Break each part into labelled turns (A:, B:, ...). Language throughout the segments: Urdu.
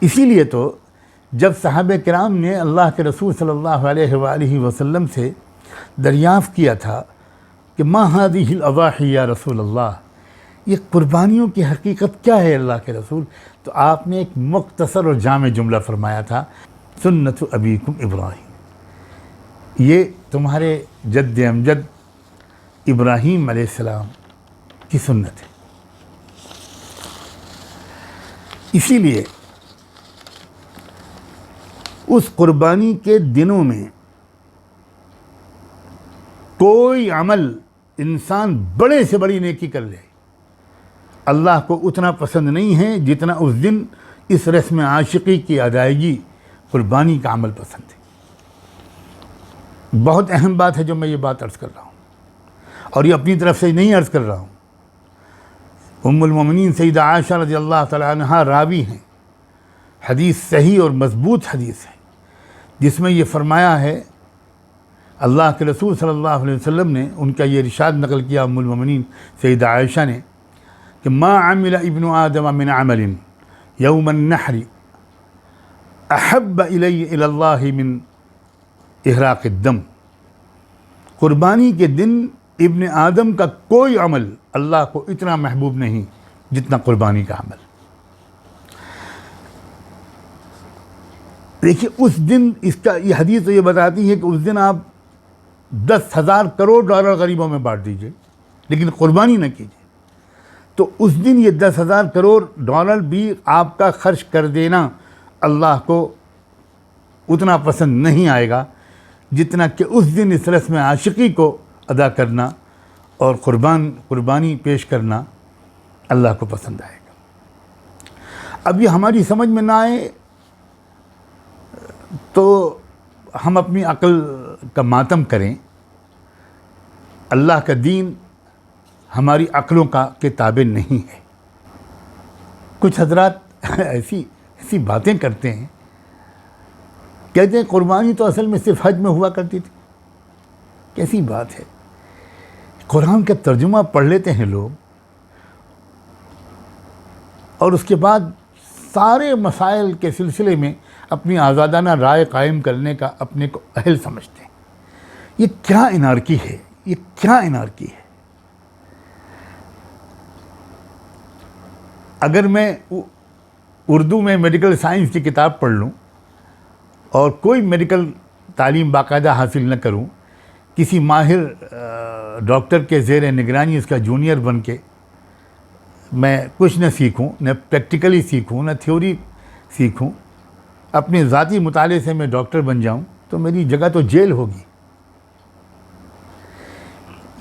A: اسی لیے تو جب صحابہ کرام نے اللہ کے رسول صلی اللہ علیہ وآلہ وسلم سے دریافت کیا تھا کہ ما هذه الاضاحی یا رسول اللہ، یہ قربانیوں کی حقیقت کیا ہے اللہ کے رسول، تو آپ نے ایک مختصر اور جامع جملہ فرمایا تھا، سنت ابیکم ابراہیم، یہ تمہارے جد امجد ابراہیم علیہ السلام کی سنت ہے۔ اسی لیے اس قربانی کے دنوں میں کوئی عمل انسان بڑے سے بڑی نیکی کر لے، اللہ کو اتنا پسند نہیں ہے جتنا اس دن اس رسم عاشقی کی ادائیگی قربانی کا عمل پسند ہے۔ بہت اہم بات ہے جو میں یہ بات عرض کر رہا ہوں، اور یہ اپنی طرف سے نہیں عرض کر رہا ہوں۔ ام المومنین سیدہ عائشہ رضی اللہ تعالیٰ عنہا راوی ہیں، حدیث صحیح اور مضبوط حدیث ہے، جس میں یہ فرمایا ہے، اللہ کے رسول صلی اللہ علیہ وسلم نے ان کا یہ ارشاد نقل کیا ام المومنین سیدہ عائشہ نے کہ ما عمل ابن آدم من عمل یوم النحر احب الی اللہ من احراق الدم، قربانی کے دن ابن آدم کا کوئی عمل اللہ کو اتنا محبوب نہیں جتنا قربانی کا عمل۔ دیکھیے اس دن اس کا یہ حدیث تو یہ بتاتی ہے کہ اس دن آپ 10,000 کروڑ ڈالر غریبوں میں بانٹ دیجئے لیکن قربانی نہ کیجیے، تو اس دن یہ 10,000 کروڑ ڈالر بھی آپ کا خرچ کر دینا اللہ کو اتنا پسند نہیں آئے گا جتنا کہ اس دن اس رسم عاشقی کو ادا کرنا اور قربانی پیش کرنا اللہ کو پسند آئے گا۔ اب یہ ہماری سمجھ میں نہ آئے تو ہم اپنی عقل کا ماتم کریں، اللہ کا دین ہماری عقلوں کے تابع نہیں ہے۔ کچھ حضرات ایسی باتیں کرتے ہیں، کہتے ہیں قربانی تو اصل میں صرف حج میں ہوا کرتی تھی۔ کیسی بات ہے؟ قرآن کا ترجمہ پڑھ لیتے ہیں لوگ اور اس کے بعد سارے مسائل کے سلسلے میں اپنی آزادانہ رائے قائم کرنے کا اپنے کو اہل سمجھتے ہیں۔ یہ کیا انارکی ہے، یہ کیا انارکی ہے؟ اگر میں اردو میں میڈیکل سائنس کی کتاب پڑھ لوں اور کوئی میڈیکل تعلیم باقاعدہ حاصل نہ کروں، کسی ماہر ڈاکٹر کے زیر نگرانی اس کا جونیئر بن کے میں کچھ نہ سیکھوں، نہ پریکٹیکلی سیکھوں، نہ تھیوری سیکھوں، اپنے ذاتی مطالعے سے میں ڈاکٹر بن جاؤں، تو میری جگہ تو جیل ہوگی۔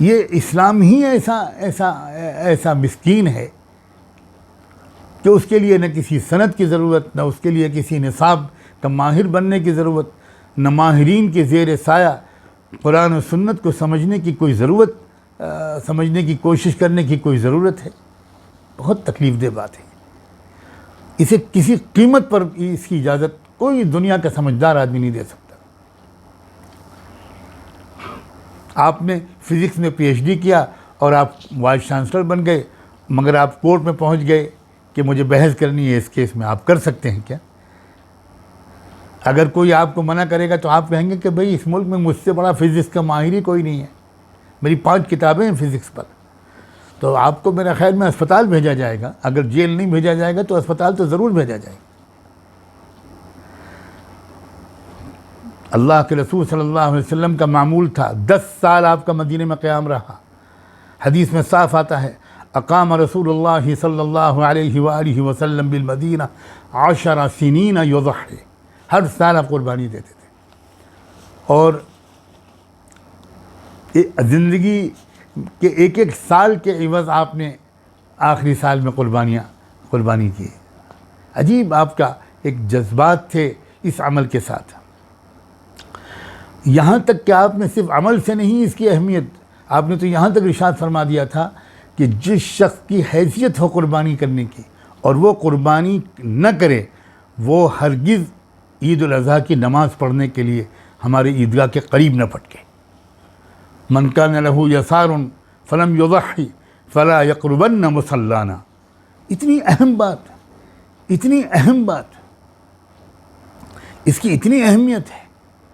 A: یہ اسلام ہی ایسا مسکین ہے کہ اس کے لیے نہ کسی سند کی ضرورت، نہ اس کے لیے کسی نصاب کا ماہر بننے کی ضرورت، نہ ماہرین کے زیر سایہ قرآن و سنت کو سمجھنے کی کوئی ضرورت، سمجھنے کی کوشش کرنے کی کوئی ضرورت ہے۔ بہت تکلیف دہ بات ہے۔ اسے کسی قیمت پر اس کی اجازت کوئی دنیا کا سمجھدار آدمی نہیں دے سکتا۔ آپ نے فزکس میں پی ایچ ڈی کیا اور آپ وائس چانسلر بن گئے، مگر آپ کورٹ میں پہنچ گئے کہ مجھے بحث کرنی ہے اس کیس میں، آپ کر سکتے ہیں کیا؟ اگر کوئی آپ کو منع کرے گا تو آپ کہیں گے کہ بھئی اس ملک میں مجھ سے بڑا فزکس کا ماہر ہی کوئی نہیں ہے، میری 5 کتابیں ہیں فزکس پر، تو آپ کو میرا خیال میں اسپتال بھیجا جائے گا۔ اگر جیل نہیں بھیجا جائے گا تو اسپتال تو ضرور بھیجا جائے گا۔ اللہ کے رسول صلی اللہ علیہ وسلم کا معمول تھا، 10 سال آپ کا مدینہ میں قیام رہا۔ حدیث میں صاف آتا ہے، اقام رسول اللہ صلی اللہ علیہ وآلہ وسلم بالمدینہ 10 سنین یضحی، ہر سال آپ قربانی دیتے تھے، اور زندگی کہ ایک سال کے عوض آپ نے آخری سال میں قربانی کی۔ عجیب آپ کا ایک جذبات تھے اس عمل کے ساتھ، یہاں تک کہ آپ نے صرف عمل سے نہیں اس کی اہمیت، آپ نے تو یہاں تک ارشاد فرما دیا تھا کہ جس شخص کی حیثیت ہو قربانی کرنے کی اور وہ قربانی نہ کرے، وہ ہرگز عید الاضحیٰ کی نماز پڑھنے کے لیے ہمارے عیدگاہ کے قریب نہ پھٹکے۔ من کان لہ یسار فلم یضحی فلا یقربن مصلانا۔ اتنی اہم بات، اتنی اہم بات اس کی اتنی اہمیت ہے